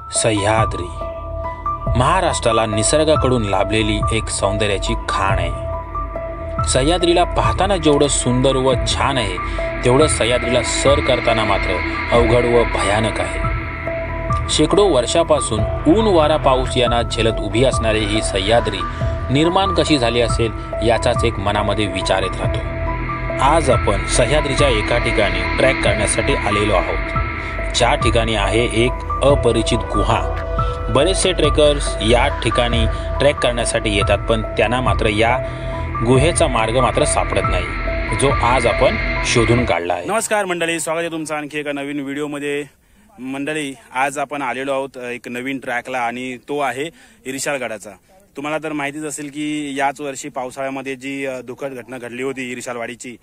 सह्याद्री महाराष्ट्राला निसर्गाकडून लाभलेली एक सौंदर्याची खाण आहे। सह्याद्रीला पाहताना जेवढं सुंदर व छान आहे, तेवढं सह्याद्रीला सर करताना मात्र अवघड व भयानक आहे। शेकडो वर्षापासून ऊन वारा पाऊस यांना झेलत उभी असणारी ही सह्याद्री निर्माण कशी झाली असेल याचाच एक मनामध्ये विचार येत राहतो। आज आपण सह्याद्रीच्या एका ठिकाणी ट्रॅक करण्यासाठी आलेलो आहोत, ज्या ठिकाणी आहे एक अपरिचित गुहा। बरेचसे ट्रेकर्स या ठिकाणी ट्रॅक करण्यासाठी येतात, पण त्यांना मात्र या गुहेचा मार्ग मात्र सापडत नाही, जो आज आपण शोधून काढला आहे। नमस्कार मंडळी, स्वागत आहे तुमचं आणखी एका नवीन व्हिडिओमध्ये। मंडळी, आज आपण आलेलो आहोत एक नवीन ट्रॅकला आणि तो आहे इरिशालगडाचा। तुम्हाला तर माहितीच असेल की याच वर्षी पावसाळ्यामध्ये जी दुःखद घटना घडली होती इरिशालवाडीची,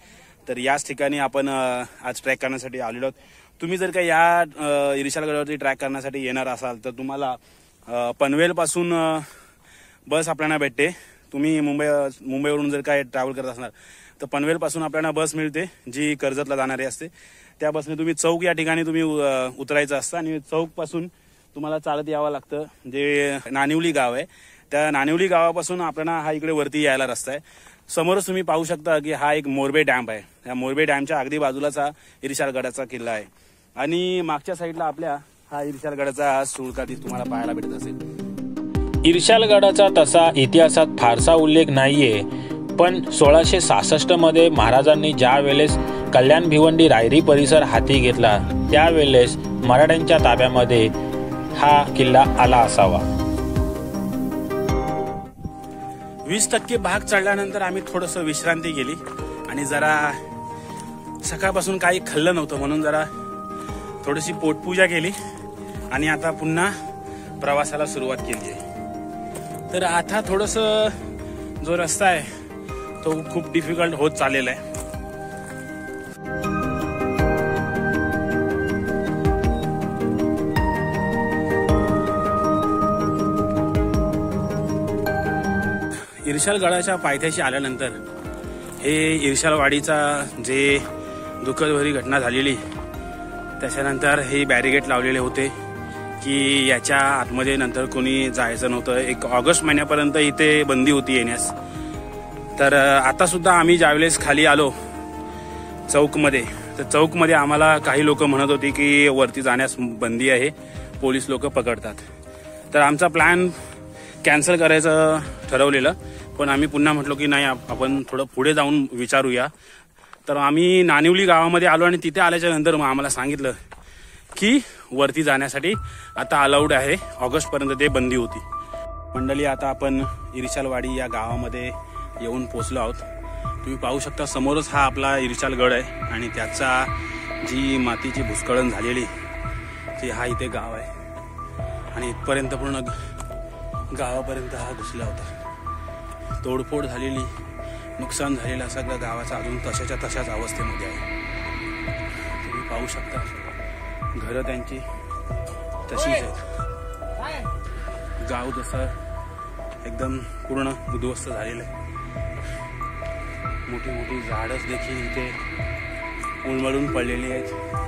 तर याच ठिकाणी आपण आज ट्रॅक करण्यासाठी आलेलो आहोत। तुम्ही जर का या इरिशालगडावरती ट्रॅक करण्यासाठी येणार असाल तर तुम्हाला पनवेलपासून बस आपल्याला भेटते। तुम्ही मुंबईवरून जर काय ट्रॅव्हल करत असणार तर पनवेलपासून आपल्याला बस मिळते, जी कर्जतला जाणारी असते। त्या बसने तुम्ही चौक या ठिकाणी तुम्ही उतरायचं असतं आणि चौकपासून तुम्हाला चालत यावं लागतं, जे नानिवली गाव आहे। त्या नानिवली गावापासून आपल्याला हा इकडे वरती यायला रस्ता आहे। समोरच तुम्ही पाहू शकता की हा एक मोरबे डॅम आहे। या मोरबे डॅमच्या अगदी बाजूलाच हा इरिशालगडाचा किल्ला आहे आणि मागच्या साईडला आपल्या हा इरिशालगडाचा सुळका तुम्हाला पाहायला भेटत असेल। इरिशालगडाचा तसा इतिहासात फारसा उल्लेख नाहीये, पण 1666 मध्ये महाराजांनी ज्या वेळेस कल्याण भिवंडी रायरी परिसर हाती घेतला, त्यावेळेस मराठ्यांच्या ताब्यामध्ये हा किल्ला आला असावा। 20% भाग चढल्यानंतर आम्ही थोडस विश्रांती केली आणि जरा सकाळपासून काही खाल्लं नव्हतं, म्हणून जरा थोडीशी पोटपूजा केली आणि आता पुन्हा प्रवासाला सुरुवात केली आहे। तर आता थोडस जो रस्ता आहे तो खूप डिफिकल्ट होत चाललेला आहे। इरिशालगडाच्या पायथ्याशी आल्यानंतर हे इरिशालवाडीचा जे दुःखदभरी घटना झालेली, त्याच्यानंतर हे बॅरिगेट लावलेले होते की याच्या आतमध्ये नंतर कोणी जायचं नव्हतं। 1 ऑगस्ट महिन्यापर्यंत इथे बंदी होती येण्यास। तर आता सुद्धा आम्ही ज्यावेळेस खाली आलो चौकमध्ये, तर चौकमध्ये आम्हाला काही लोक म्हणत होती की वरती जाण्यास बंदी आहे, पोलीस लोक पकडतात। तर आमचा प्लॅन कॅन्सल करायचं ठरवलेलं, पण आम्ही पुन्हा म्हटलो की नाही, आपण थोडं पुढे जाऊन विचारूया। तर आम्ही नानिवली गावामध्ये आलो आणि तिथे आल्याच्या नंतर मग आम्हाला सांगितलं की वरती जाण्यासाठी आता अलाउड आहे, ऑगस्टपर्यंत ते बंदी होती। मंडळी, आता आपण इरिशालवाडी या गावामध्ये येऊन पोचलो आहोत। तुम्ही पाहू शकता समोरच हा आपला इरिशालगड आहे आणि त्याचा जी मातीची भुस्खलन झालेली ती हा इथे गाव आहे आणि इथपर्यंत पूर्ण गावापर्यंत हा घुसला होता। तोडफोड झालेली, नुकसान झालेला सगळं गावाचा अजून तशाच्या तशाच अवस्थेमध्ये आहे। तुम्ही पाहू शकता घरं त्यांची तशीच आहेत, गाव जसं एकदम पूर्ण उद्ध्वस्त झालेलं आहे। मोठी मोठी झाडच देखील इथे उन्मळून पडलेली आहेत।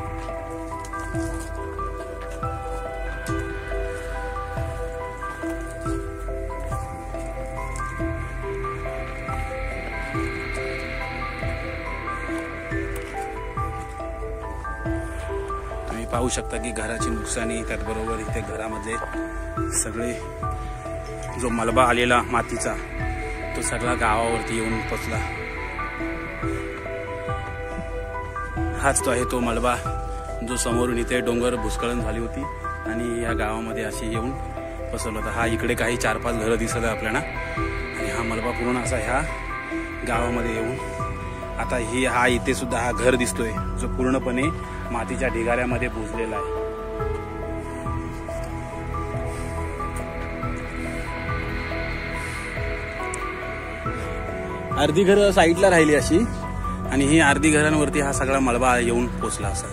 पाहू शकता की घराची नुकसानी, त्याचबरोबर इथे घरामध्ये सगळे जो मलबा आलेला मातीचा तो सगळा गावावरती येऊन पोचला। हाच तो आहे तो मलबा जो समोरून इथे डोंगर भूस्खलन झाली होती आणि या गावामध्ये अशी येऊन पसरला होता। हा इकडे काही 4-5 घरं दिसत आहे आपल्याला आणि हा मलबा पूर्ण असा ह्या गावामध्ये येऊन आता हा इथे सुद्धा हा घर दिसतोय, जो पूर्णपणे मातीच्या ढिगाऱ्यामध्ये बुजलेला आहे। अर्धी घरं साईडला राहिली अशी आणि ही अर्धी घरांवरती हा सगळा मलबा येऊन पोचला असा।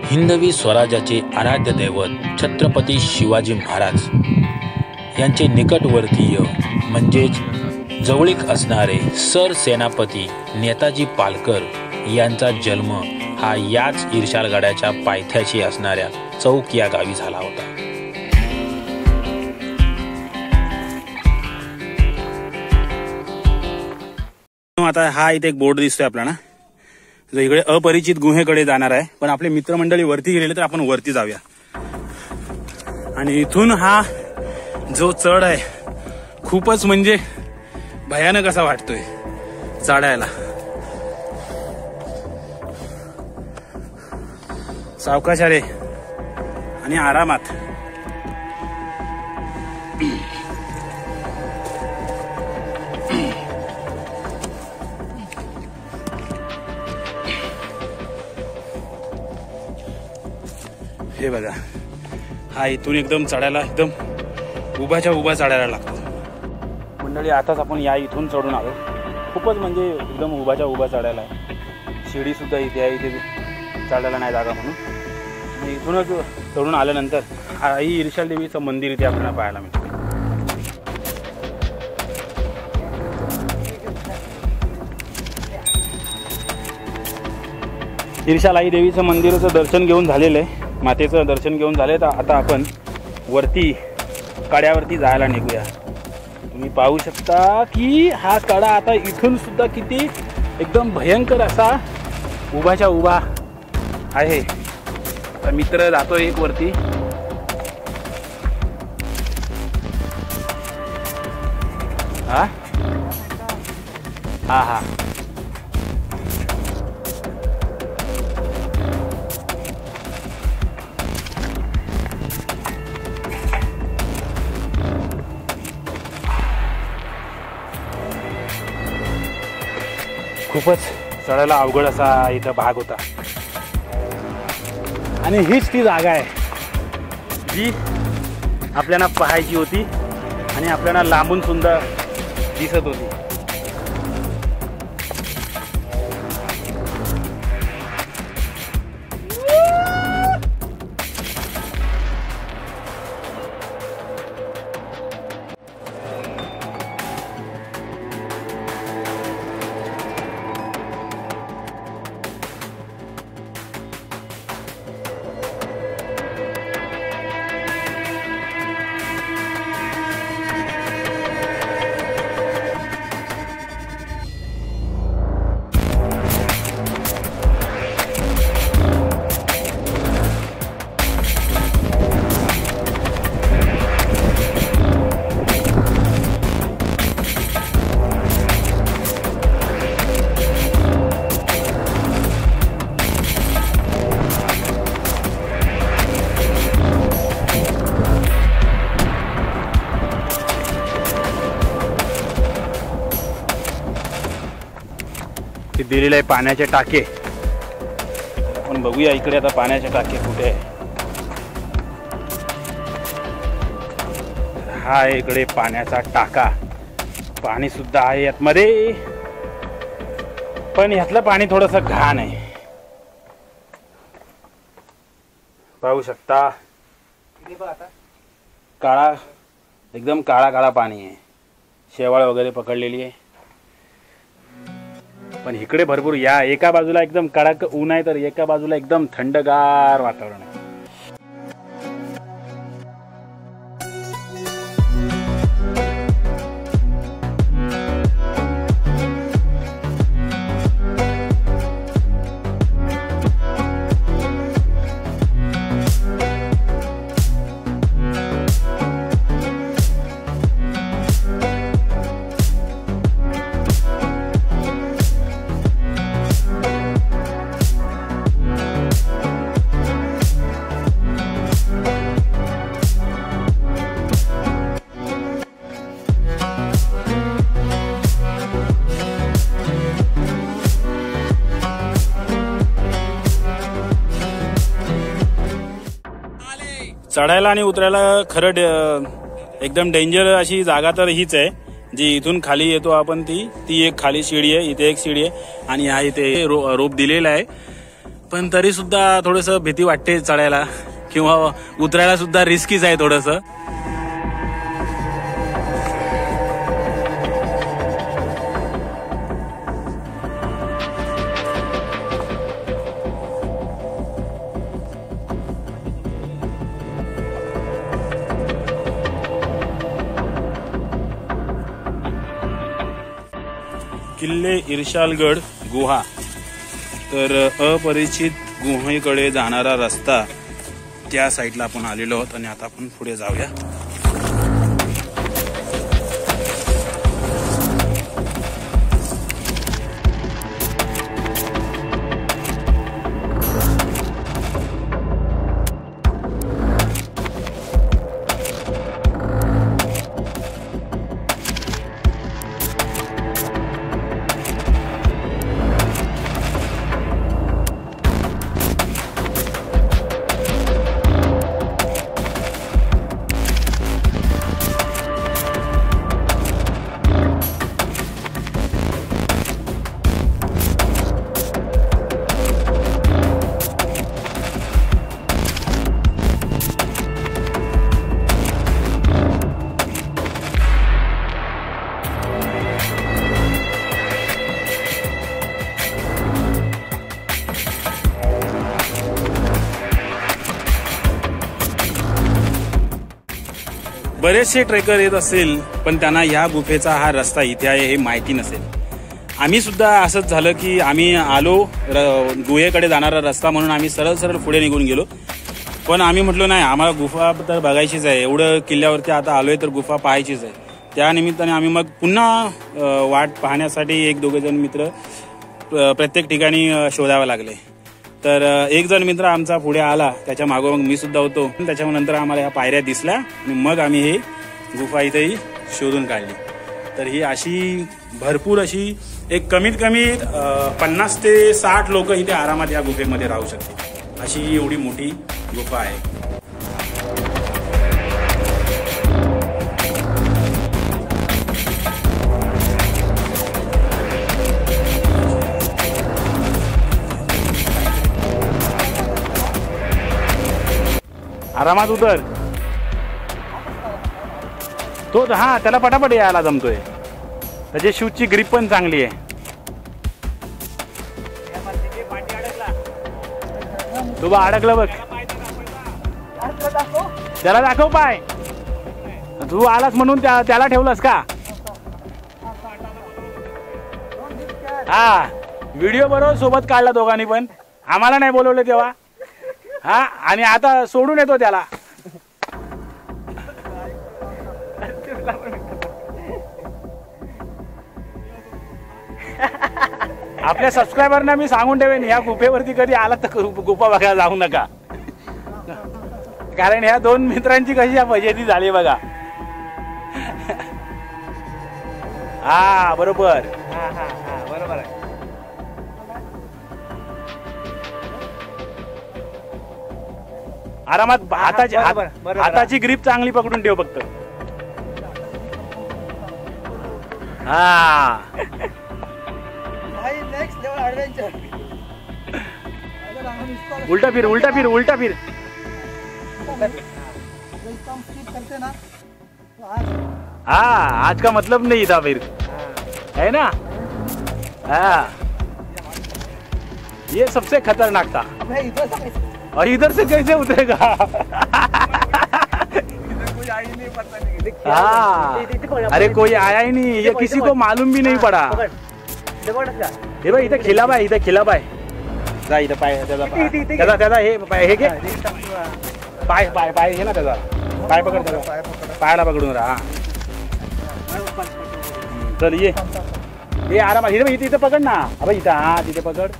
हिंदवी स्वराज्याचे आराध्य दैवत छत्रपती शिवाजी महाराज यांचे निकटवर्तीय म्हणजेच जवळीक असणारे सरसेनापती नेताजी पालकर यांचा जन्म हा याच इर्शालगडाच्या पायथ्याशी असणाऱ्या चौक या गावी झाला होता. आता हा इथे एक बोर्ड दिसतोय आपल्याला, जो इकडे अपरिचित गुहेकडे जाणार आहे. पण आपले मित्रमंडळी वरती गेलेले तर आपण वरती जाऊया. आणि इथून हा जो चढ आहे खूपच म्हणजे भयानक असा वाटतोय चढायला. सावकाशाने आणि आरामात. हे बघा, हा इथून एकदम चढायला एकदम उभाच्या उभा चढायला लागतो. मंडळी आताच आपण या इथून चढून आलो. खूपच म्हणजे एकदम उभाच्या उभा चढायला आहे. शिडी सुद्धा इथे आहे, इथे चढायला नाही जागा म्हणून. आणि इथूनच चढून आल्यानंतर आई इर्शाल देवीचं मंदिर इथे आपल्याला पाहायला मिळतं. इर्शाल आई देवीचं मंदिराचं दर्शन घेऊन झालेलं आहे, मातेचं दर्शन घेऊन झाले. तर आता आपण वरती कड्यावरती जायला निघूया. तुम्ही पाहू शकता की हा कडा आता इथून सुद्धा किती एकदम भयंकर असा उभाच्या उभा आहे. आता मित्र जातो एक वरती. हा हा हा खूपच चढायला अवघड असा इथं भाग होता. आणि हीच ती जागा आहे जी आपल्याला पाहायची होती आणि आपल्याला लांबून सुंदर दिसत होती. दिलेले आहे पाण्याचे टाके. आपण बघूया इकडे आता पाण्याचे टाके कुठे आहे. हा इकडे पाण्याचा टाका. पाणी सुद्धा आहे यातमध्ये, पण यातलं पाणी थोडंसं घाण आहे. पाहू शकता काळा, एकदम काळा काळा पाणी आहे. शेवाळ वगैरे पकडलेली आहे. पण इकडे भरपूर, या एका बाजूला एकदम कडक ऊन आहे तर एका बाजूला एकदम थंडगार वातावरण आहे. चढायला आणि उतरायला खरं एकदम डेंजर अशी जागा तर हीच आहे, जी इथून खाली येतो आपण. ती एक खाली शिडी आहे, इथे एक शिडी आहे आणि हा इथे रोप दिलेला आहे. पण तरी सुद्धा थोडंसं भीती वाटते चढायला किंवा उतरायला सुद्धा रिस्कीच आहे थोडंसं. किल्ले इर्शालगड गुहा. तर अपरिचित गुहेकडे जाणारा रस्ता त्या साईडला आपण आलेलो आहोत आणि आता आपण पुढे जाऊया. बरेचसे ट्रेकर येत असेल पण त्यांना ह्या गुफेचा हा रस्ता इथे आहे हे माहिती नसेल. आम्ही सुद्धा असंच झालं की आम्ही आलो गुहेकडे जाणारा रस्ता म्हणून आम्ही सरळ सरळ पुढे निघून गेलो. पण आम्ही म्हटलो नाही, आम्हाला गुफा तर बघायचीच आहे, एवढं किल्ल्यावरती आता आलोय तर गुफा पाहायचीच आहे. त्यानिमित्ताने आम्ही मग पुन्हा वाट पाहण्यासाठी एक दोघे जण मित्र प्रत्येक ठिकाणी शोधावं लागले. तर एक जण मित्र आमचा पुढे आला, त्याच्या मागोमाग मी सुद्धा होतो. त्याच्यानंतर आम्हाला ह्या पायऱ्या दिसल्या आणि मग आम्ही ही गुफा इथेही शोधून काढली. तर ही अशी भरपूर अशी एक कमीत कमी 50 ते 60 लोक इथे आरामात या गुफेमध्ये राहू शकतील, अशी एवढी मोठी गुफा आहे. आरामात उतर तो. हा, त्याला पटापट यायला जमतोय, त्याची शूजची ग्रिप पण चांगली आहे. तो बा अडकला बघ, त्याला दाखव पाय. तू आलास म्हणून त्याला ठेवलास का? हा, व्हिडिओ बरोबर सोबत काढला दोघांनी, पण आम्हाला नाही बोलवलं तेव्हा. हा, आणि आता सोडून येतो त्याला. आपल्या सबस्क्रायबरना मी सांगून ठेवेन, या गुफेवरती कधी आला तर गुफा बघायला जाऊ नका, कारण ह्या दोन मित्रांची कशी फजिती झाली बघा. हा बरोबर, बरोबर आहे. आरामात हाताची ग्रीप चांगली पकडून ठेव फक्त. हा, उल्टा फिर, उल्टा फिर, उल्टा फिर. हाँ, आज का मतलब नहीं था फिर, है ना. हाँ, ये सबसे खतरनाक था. और इधर से कैसे उतरेगा? हाँ, अरे कोई आया ही नहीं, ये किसी को मालूम भी नहीं पड़ा. हे बघ, इथे खिलाब आहे, इथे खिलाब आहे. जा इथं पाय, त्याचा हे घे, पाय पाय पाय हे ना, त्याचा पाय पकड, त्याचा पायाला पकडून राहा. चल ये आरामात. इथे इथे पकड ना. अबे इथं, हा तिथे पकड.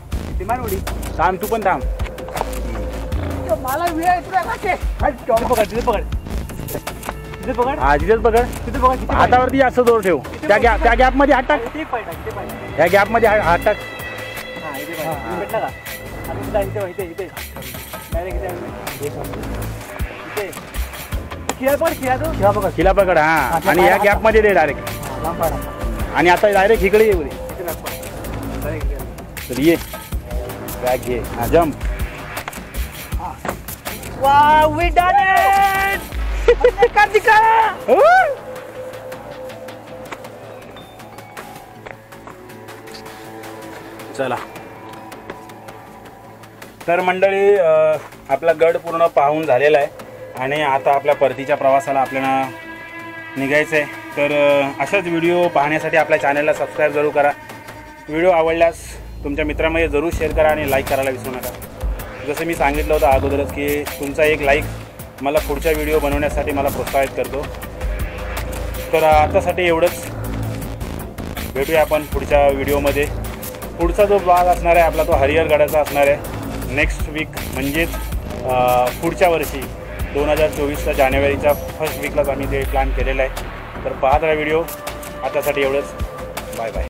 थांब, तू पण थांब. हा, तिथेच पकड. हातावरती असं जोर ठेव. त्या गॅप मध्ये हात टाक, त्या गॅप मध्ये हात टाक. खिला पकड. हा, आणि या गॅप मध्ये दे डायरेक्ट. आणि आता डायरेक्ट इकडे ये. तर ये बॅग घे. हा, jump. Wow, we done it! Kartika! चला, तर मंडळी आपला गड पूर्ण पाहून झालेला आहे आणि आता आपल्या परतीच्या प्रवासाला आपल्याला निघायचं आहे. तर अशाच व्हिडिओ पाहण्यासाठी आपल्या चॅनलला सबस्क्राईब जरूर करा व्हिडिओ आवडल्यास तुमच्या मित्रांमध्ये जरूर शेअर करा आणि लाईक करायला विसरू नका. जसं मी सांगितलं होतं अगोदरच की तुमचा एक लाईक मला पुढच्या व्हिडिओ बनवण्यासाठी मला प्रोत्साहित करतो. तर आतासाठी एवढंच. भेटूया आपण पुढच्या व्हिडिओमध्ये. पुढचा जो भाग असणार आहे आपला तो हरिहरगडाचा असणार आहे. नेक्स्ट वीक म्हणजेच पुढच्या वर्षी 2024च्या जानेवारीच्या फर्स्ट वीकलाच आम्ही ते प्लॅन केलेलं आहे. तर पाहत राहा व्हिडिओ. आतासाठी एवढंच. Bye bye.